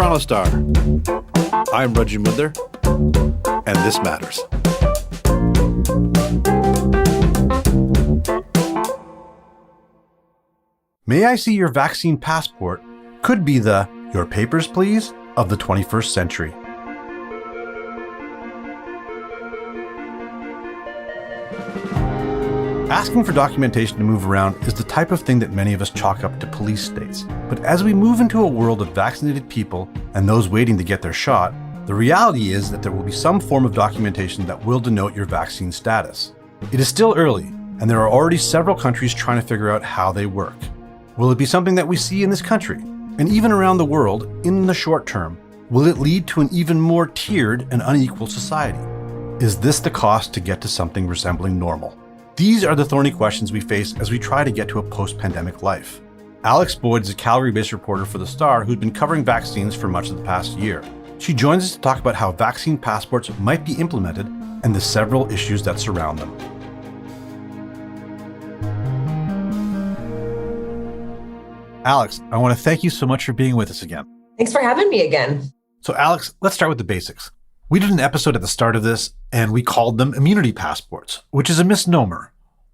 Toronto Star. I'm Raji Mudder, and this matters. May I see your vaccine passport could be the "your papers please" of the 21st century. Asking for documentation to move around is the type of thing that many of us chalk up to police states. But as we move into a world of vaccinated people and those waiting to get their shot, the reality is that there will be some form of documentation that will denote your vaccine status. It is still early, and there are already several countries trying to figure out how they work. Will it be something that we see in this country, and even around the world, in the short term? Will it lead to an even more tiered and unequal society? Is this the cost to get to something resembling normal? These are the thorny questions we face as we try to get to a post-pandemic life. Alex Boyd is a Calgary-based reporter for The Star who's been covering vaccines for much of the past year. She joins us to talk about how vaccine passports might be implemented and the several issues that surround them. Alex, I want to thank you so much for being with us again. Thanks for having me again. So Alex, let's start with the basics. We did an episode at the start of this, and we called them immunity passports, which is a misnomer.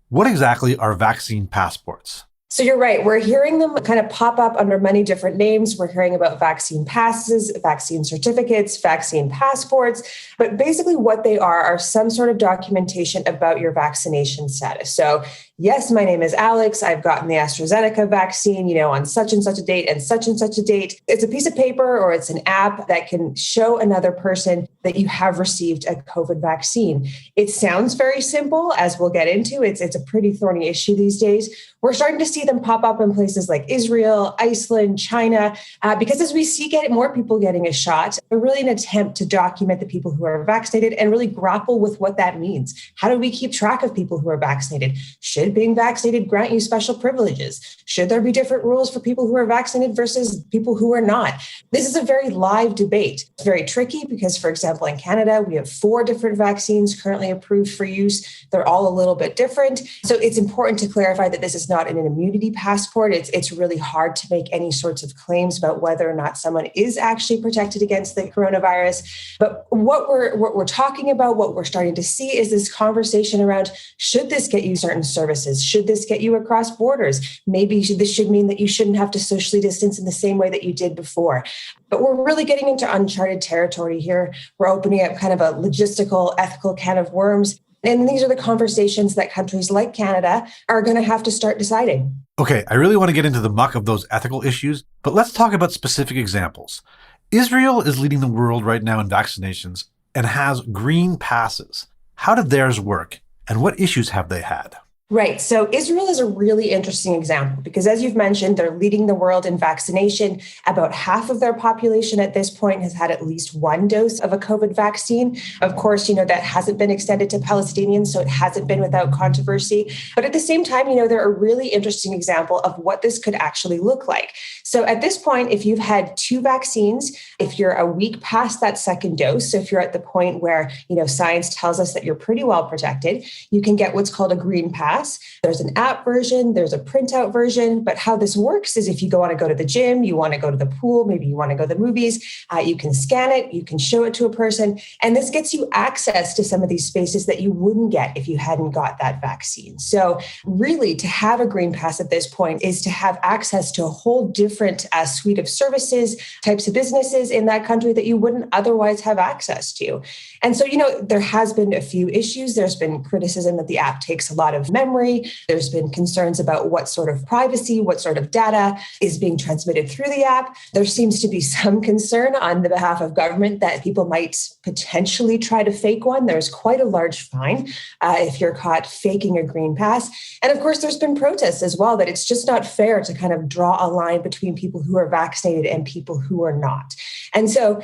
What exactly are vaccine passports? So you're right. We're hearing them kind of pop up under many different names. We're hearing about vaccine passes, vaccine certificates, vaccine passports. But basically what they are some sort of documentation about your vaccination status. So yes, my name is Alex. I've gotten the AstraZeneca vaccine, on such and such a date and such a date. It's a piece of paper or it's an app that can show another person that you have received a COVID vaccine. It sounds very simple, as we'll get into. It's a pretty thorny issue these days. We're starting to see them pop up in places like Israel, Iceland, China, because as we see more people getting a shot, they're really an attempt to document the people who are vaccinated and really grapple with what that means. How do we keep track of people who are vaccinated? Should being vaccinated grant you special privileges? Should there be different rules for people who are vaccinated versus people who are not? This is a very live debate. It's very tricky because, for example, in Canada, we have 4 different vaccines currently approved for use. They're all a little bit different. So it's important to clarify that this is not an immunity passport. It's really hard to make any sorts of claims about whether or not someone is actually protected against the coronavirus. But what we're talking about, what we're starting to see is this conversation around, should this get you certain services? Should this get you across borders? Maybe this should mean that you shouldn't have to socially distance in the same way that you did before. But we're really getting into uncharted territory here. We're opening up kind of a logistical, ethical can of worms. And these are the conversations that countries like Canada are going to have to start deciding. Okay, I really want to get into the muck of those ethical issues, but let's talk about specific examples. Israel is leading the world right now in vaccinations and has green passes. How did theirs work, and what issues have they had? Right. So Israel is a really interesting example because, as you've mentioned, they're leading the world in vaccination. About half of their population at this point has had at least one dose of a COVID vaccine. Of course, that hasn't been extended to Palestinians, so it hasn't been without controversy. But at the same time, they're a really interesting example of what this could actually look like. So at this point, if you've had 2 vaccines, if you're a week past that second dose, so if you're at the point where, science tells us that you're pretty well protected, you can get what's called a green pass. There's an app version, there's a printout version, but how this works is if you want to go to the gym, you want to go to the pool, maybe you want to go to the movies, you can scan it, you can show it to a person, and this gets you access to some of these spaces that you wouldn't get if you hadn't got that vaccine. So really, to have a green pass at this point is to have access to a whole different suite of services, types of businesses in that country that you wouldn't otherwise have access to. And so, there has been a few issues. There's been criticism that the app takes a lot of memory. There's been concerns about what sort of privacy, what sort of data is being transmitted through the app. There seems to be some concern on the behalf of government that people might potentially try to fake one. There's quite a large fine if you're caught faking a green pass. And of course, there's been protests as well, that it's just not fair to kind of draw a line between people who are vaccinated and people who are not. And so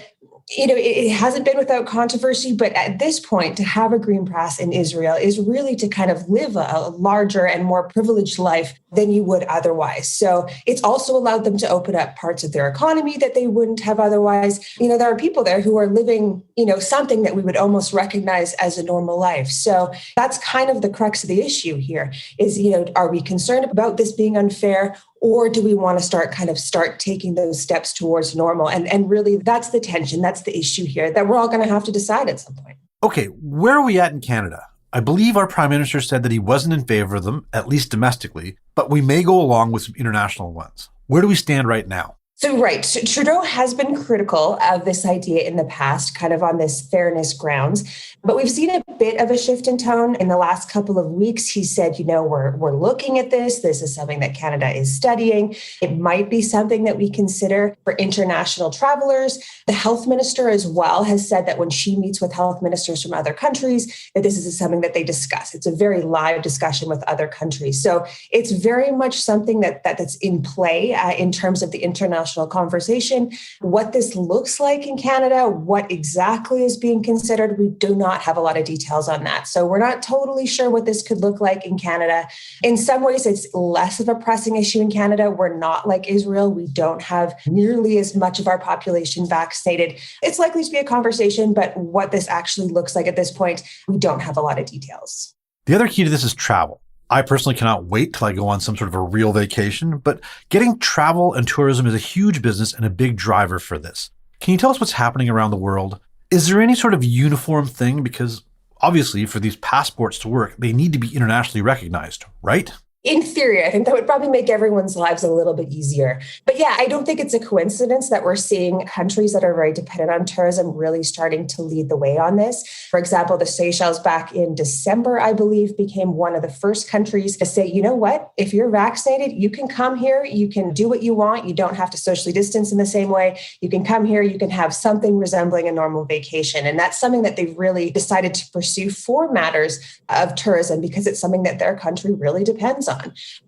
it hasn't been without controversy, but at this point, to have a green pass in Israel is really to kind of live a larger and more privileged life than you would otherwise. So it's also allowed them to open up parts of their economy that they wouldn't have otherwise. There are people there who are living, something that we would almost recognize as a normal life. So that's kind of the crux of the issue here is, are we concerned about this being unfair? Or do we want to start taking those steps towards normal? And really, that's the tension. That's the issue here that we're all going to have to decide at some point. Okay, where are we at in Canada? I believe our Prime Minister said that he wasn't in favor of them, at least domestically, but we may go along with some international ones. Where do we stand right now? So, right, Trudeau has been critical of this idea in the past, kind of on this fairness grounds. But we've seen a bit of a shift in tone in the last couple of weeks. He said, we're looking at this. This is something that Canada is studying. It might be something that we consider for international travelers. The health minister as well has said that when she meets with health ministers from other countries, that this is something that they discuss. It's a very live discussion with other countries. So it's very much something that's in play in terms of the international conversation. What this looks like in Canada, what exactly is being considered, we do not have a lot of details on that. So we're not totally sure what this could look like in Canada. In some ways, it's less of a pressing issue in Canada. We're not like Israel. We don't have nearly as much of our population vaccinated. It's likely to be a conversation, but what this actually looks like at this point, we don't have a lot of details. The other key to this is travel. I personally cannot wait till I go on some sort of a real vacation, but getting travel and tourism is a huge business and a big driver for this. Can you tell us what's happening around the world? Is there any sort of uniform thing? Because obviously for these passports to work, they need to be internationally recognized, right? In theory, I think that would probably make everyone's lives a little bit easier. But yeah, I don't think it's a coincidence that we're seeing countries that are very dependent on tourism really starting to lead the way on this. For example, the Seychelles back in December, I believe, became one of the first countries to say, you know what, if you're vaccinated, you can come here, you can do what you want. You don't have to socially distance in the same way. You can come here, you can have something resembling a normal vacation. And that's something that they've really decided to pursue for matters of tourism because it's something that their country really depends on.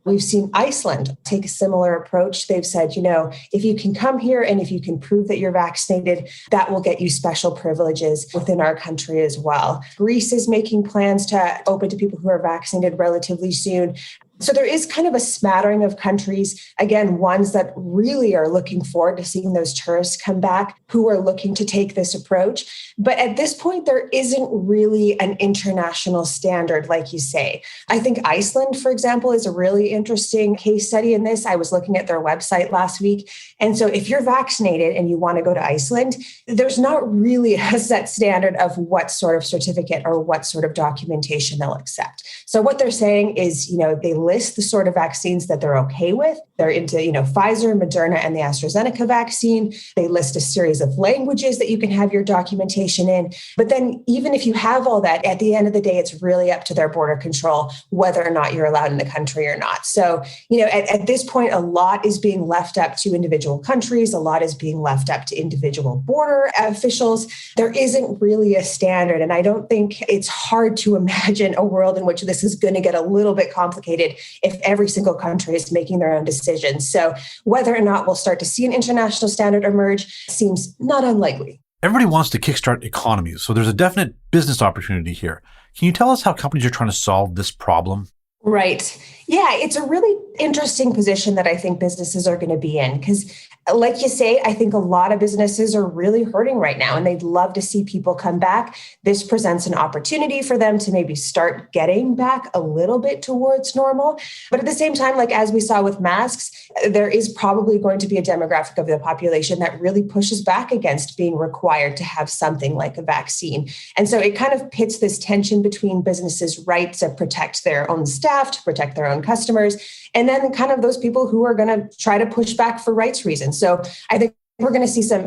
We've seen Iceland take a similar approach. They've said, if you can come here and if you can prove that you're vaccinated, that will get you special privileges within our country as well. Greece is making plans to open to people who are vaccinated relatively soon. So there is kind of a smattering of countries, again, ones that really are looking forward to seeing those tourists come back who are looking to take this approach. But at this point, there isn't really an international standard, like you say. I think Iceland, for example, is a really interesting case study in this. I was looking at their website last week. And so if you're vaccinated and you want to go to Iceland, there's not really a set standard of what sort of certificate or what sort of documentation they'll accept. So what they're saying is, they list the sort of vaccines that they're okay with. They're into, Pfizer, Moderna, and the AstraZeneca vaccine. They list a series of languages that you can have your documentation in. But then even if you have all that, at the end of the day, it's really up to their border control whether or not you're allowed in the country or not. So, at this point, a lot is being left up to individual countries. A lot is being left up to individual border officials. There isn't really a standard. And I don't think it's hard to imagine a world in which this is going to get a little bit complicated if every single country is making their own decisions. So whether or not we'll start to see an international standard emerge seems not unlikely. Everybody wants to kickstart economies, so there's a definite business opportunity here. Can you tell us how companies are trying to solve this problem? Right. Yeah, it's a really interesting position that I think businesses are going to be in because, like you say, I think a lot of businesses are really hurting right now and they'd love to see people come back. This presents an opportunity for them to maybe start getting back a little bit towards normal. But at the same time, like as we saw with masks, there is probably going to be a demographic of the population that really pushes back against being required to have something like a vaccine. And so it kind of pits this tension between businesses' right to protect their own staff, to protect their own customers, and then kind of those people who are going to try to push back for rights reasons. So I think we're going to see some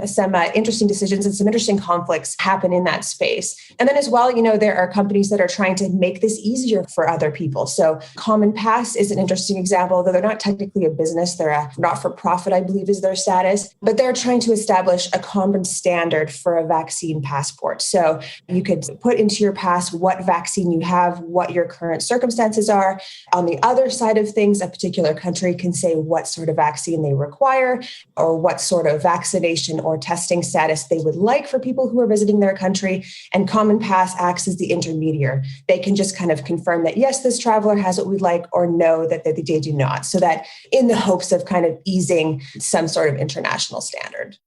interesting decisions and some interesting conflicts happen in that space. And then as well, there are companies that are trying to make this easier for other people. So commonplace is an interesting example, though they're not technically a business. They're a not-for-profit, I believe is their status. But they're trying to establish a common standard for a vaccine passport. So you could put into your pass what vaccine you have, what your current circumstances are. On the other side of things, a particular country can say what sort of vaccine they require or what sort of vaccination or testing status they would like for people who are visiting their country. And commonplace acts as the intermediary. They can just kind of confirm that, yes, this traveler has what we'd like, or no, that they do not. So that in the hopes of kind of easing some sort of international standard.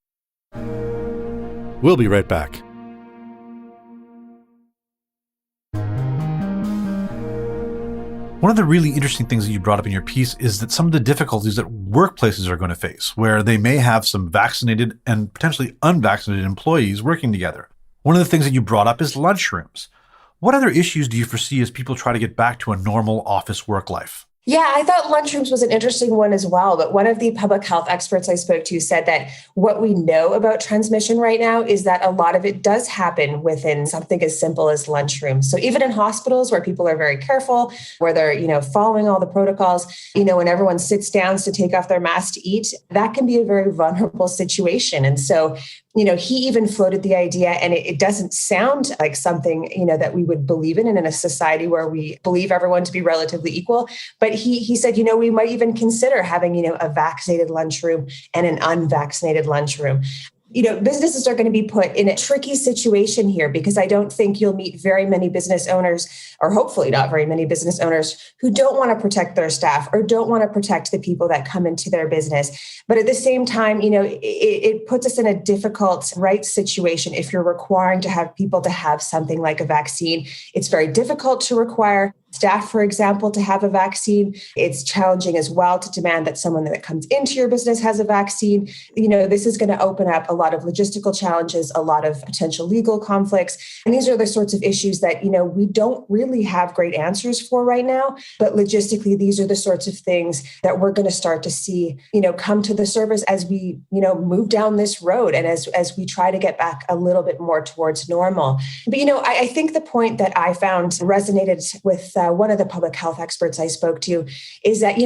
We'll be right back. One of the really interesting things that you brought up in your piece is that some of the difficulties that workplaces are going to face, where they may have some vaccinated and potentially unvaccinated employees working together. One of the things that you brought up is lunchrooms. What other issues do you foresee as people try to get back to a normal office work life? Yeah, I thought lunchrooms was an interesting one as well. But one of the public health experts I spoke to said that what we know about transmission right now is that a lot of it does happen within something as simple as lunchrooms. So even in hospitals where people are very careful, where they're, following all the protocols, when everyone sits down to take off their mask to eat, that can be a very vulnerable situation. And so he even floated the idea, and it doesn't sound like something, that we would believe in a society where we believe everyone to be relatively equal. But he said, we might even consider having, a vaccinated lunchroom and an unvaccinated lunchroom. Businesses are going to be put in a tricky situation here because I don't think you'll meet very many business owners, or hopefully not very many business owners, who don't want to protect their staff or don't want to protect the people that come into their business. But at the same time, it puts us in a difficult rights situation if you're requiring to have people to have something like a vaccine. It's very difficult to require staff, for example, to have a vaccine. It's challenging as well to demand that someone that comes into your business has a vaccine. This is going to open up a lot of logistical challenges, a lot of potential legal conflicts. And these are the sorts of issues that, we don't really have great answers for right now. But logistically, these are the sorts of things that we're going to start to see, come to the surface as we, move down this road and as we try to get back a little bit more towards normal. But, I think the point that I found resonated with one of the public health experts I spoke to is that,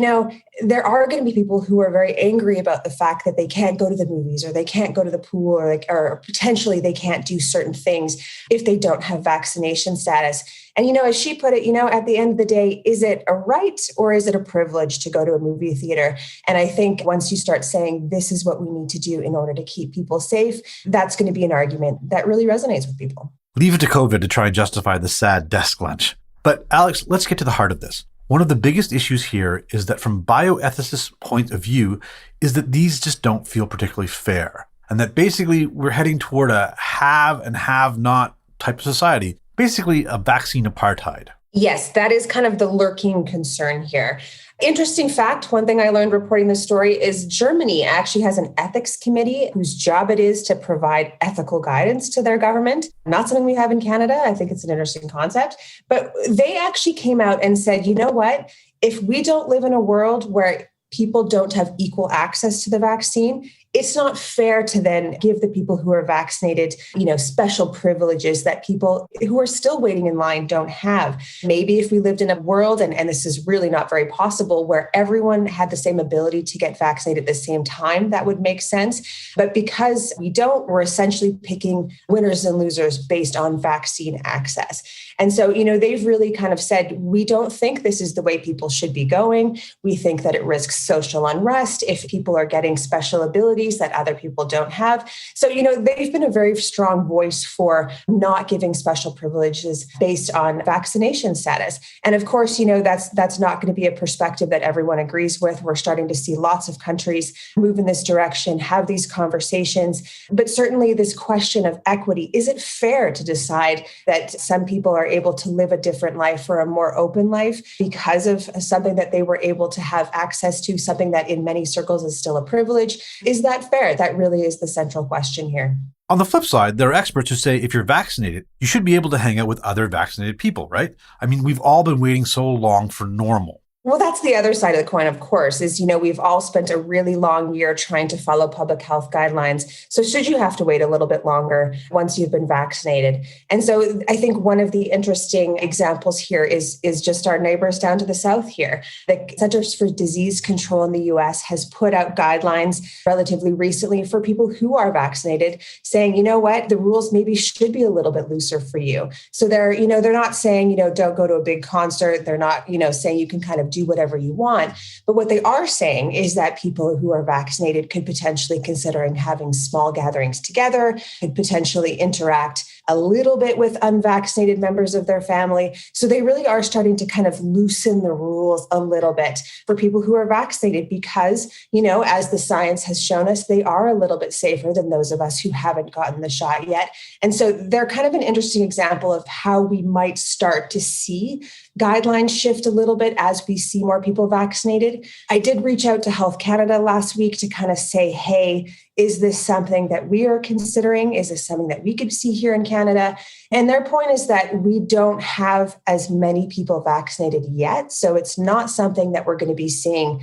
there are going to be people who are very angry about the fact that they can't go to the movies or they can't go to the pool or potentially they can't do certain things if they don't have vaccination status. And, as she put it, at the end of the day, is it a right or is it a privilege to go to a movie theater? And I think once you start saying this is what we need to do in order to keep people safe, that's going to be an argument that really resonates with people. Leave it to COVID to try and justify the sad desk lunch. But Alex, let's get to the heart of this. One of the biggest issues here is that from bioethicists' point of view is that these just don't feel particularly fair. And that basically we're heading toward a have and have not type of society, basically a vaccine apartheid. Yes, that is kind of the lurking concern here. Interesting fact, one thing I learned reporting this story is Germany actually has an ethics committee whose job it is to provide ethical guidance to their government. Not something we have in Canada. I think it's an interesting concept. But they actually came out and said, you know what? If we don't live in a world where people don't have equal access to the vaccine, it's not fair to then give the people who are vaccinated, special privileges that people who are still waiting in line don't have. Maybe if we lived in a world, and this is really not very possible, where everyone had the same ability to get vaccinated at the same time, that would make sense. But because we don't, we're essentially picking winners and losers based on vaccine access. And so, they've really kind of said, we don't think this is the way people should be going. We think that it risks social unrest if people are getting special abilities that other people don't have. So, they've been a very strong voice for not giving special privileges based on vaccination status. And of course, that's not going to be a perspective that everyone agrees with. We're starting to see lots of countries move in this direction, have these conversations. But certainly this question of equity, is it fair to decide that some people are able to live a different life or a more open life because of something that they were able to have access to, something that in many circles is still a privilege? Is that fair? That really is the central question here. On the flip side, there are experts who say if you're vaccinated, you should be able to hang out with other vaccinated people, right? I mean, we've all been waiting so long for normal. Well, that's the other side of the coin, of course, is, we've all spent a really long year trying to follow public health guidelines. So should you have to wait a little bit longer once you've been vaccinated? And so I think one of the interesting examples here is just our neighbors down to the south here. The Centers for Disease Control in the US has put out guidelines relatively recently for people who are vaccinated saying, the rules maybe should be a little bit looser for you. So they're not saying, don't go to a big concert. They're not, saying you can kind of do whatever you want. But what they are saying is that people who are vaccinated could potentially considering having small gatherings together, could potentially interact a little bit with unvaccinated members of their family. So they really are starting to kind of loosen the rules a little bit for people who are vaccinated because, as the science has shown us, they are a little bit safer than those of us who haven't gotten the shot yet. And so they're kind of an interesting example of how we might start to see guidelines shift a little bit as we see more people vaccinated. I did reach out to Health Canada last week to kind of say, hey, is this something that we are considering? Is this something that we could see here in Canada? And their point is that we don't have as many people vaccinated yet. So it's not something that we're going to be seeing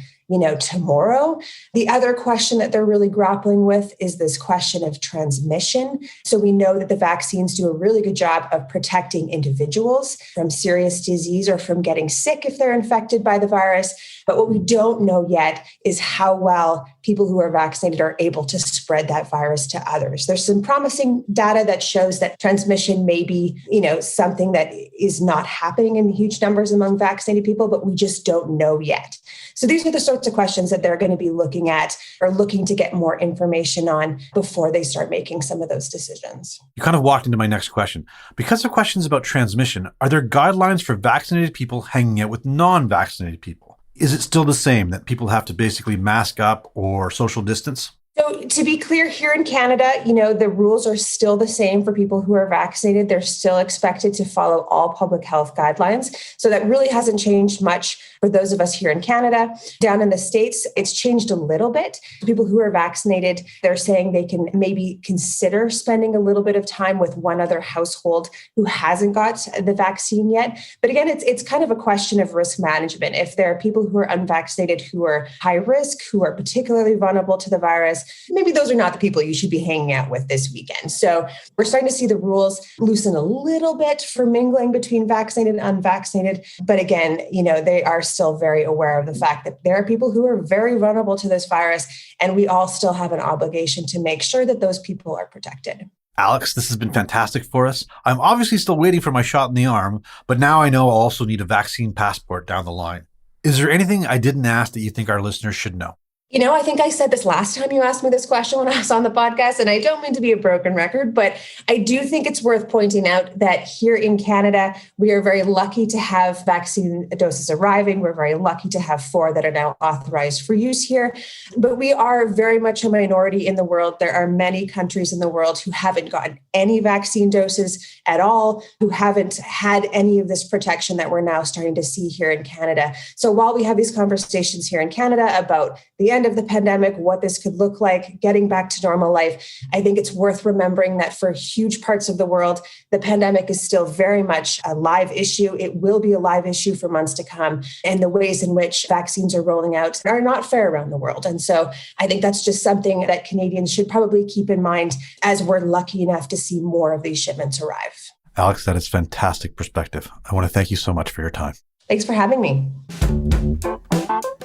tomorrow. The other question that they're really grappling with is this question of transmission. So we know that the vaccines do a really good job of protecting individuals from serious disease or from getting sick if they're infected by the virus. But what we don't know yet is how well people who are vaccinated are able to spread that virus to others. There's some promising data that shows that transmission may be, something that is not happening in huge numbers among vaccinated people, but we just don't know yet. So these are the sorts of questions that they're going to be looking at or looking to get more information on before they start making some of those decisions. You kind of walked into my next question. Because of questions about transmission, are there guidelines for vaccinated people hanging out with non-vaccinated people? Is it still the same that people have to basically mask up or social distance? So to be clear, here in Canada, the rules are still the same for people who are vaccinated. They're still expected to follow all public health guidelines. So that really hasn't changed much for those of us here in Canada. Down in the States, it's changed a little bit. People who are vaccinated, they're saying they can maybe consider spending a little bit of time with one other household who hasn't got the vaccine yet. But again, it's kind of a question of risk management. If there are people who are unvaccinated who are high risk, who are particularly vulnerable to the virus, maybe those are not the people you should be hanging out with this weekend. So we're starting to see the rules loosen a little bit for mingling between vaccinated and unvaccinated. But again, they are still very aware of the fact that there are people who are very vulnerable to this virus, and we all still have an obligation to make sure that those people are protected. Alex, this has been fantastic for us. I'm obviously still waiting for my shot in the arm, but now I know I'll also need a vaccine passport down the line. Is there anything I didn't ask that you think our listeners should know? I think I said this last time you asked me this question when I was on the podcast, and I don't mean to be a broken record, but I do think it's worth pointing out that here in Canada, we are very lucky to have vaccine doses arriving. We're very lucky to have 4 that are now authorized for use here, but we are very much a minority in the world. There are many countries in the world who haven't gotten any vaccine doses at all, who haven't had any of this protection that we're now starting to see here in Canada. So while we have these conversations here in Canada about the end of the pandemic, what this could look like, getting back to normal life, I think it's worth remembering that for huge parts of the world, the pandemic is still very much a live issue. It will be a live issue for months to come. And the ways in which vaccines are rolling out are not fair around the world. And so I think that's just something that Canadians should probably keep in mind as we're lucky enough to see more of these shipments arrive. Alex, that is fantastic perspective. I want to thank you so much for your time. Thanks for having me.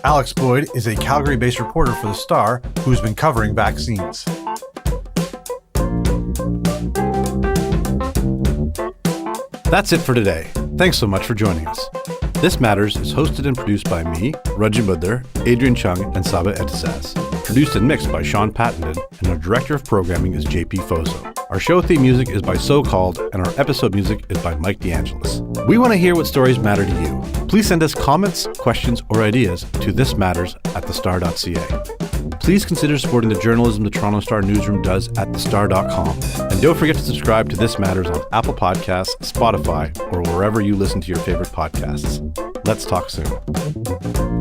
Alex Boyd is a Calgary-based reporter for The Star who's been covering vaccines. That's it for today. Thanks so much for joining us. This Matters is hosted and produced by me, Raji Buddher, Adrian Chung, and Saba Etisaz. Produced and mixed by Sean Pattenden, and our director of programming is JP Fozo. Our show theme music is by So Called, and our episode music is by Mike DeAngelis. We want to hear what stories matter to you. Please send us comments, questions, or ideas to thismatters@thestar.ca. Please consider supporting the journalism the Toronto Star newsroom does at thestar.com. And don't forget to subscribe to This Matters on Apple Podcasts, Spotify, or wherever you listen to your favorite podcasts. Let's talk soon.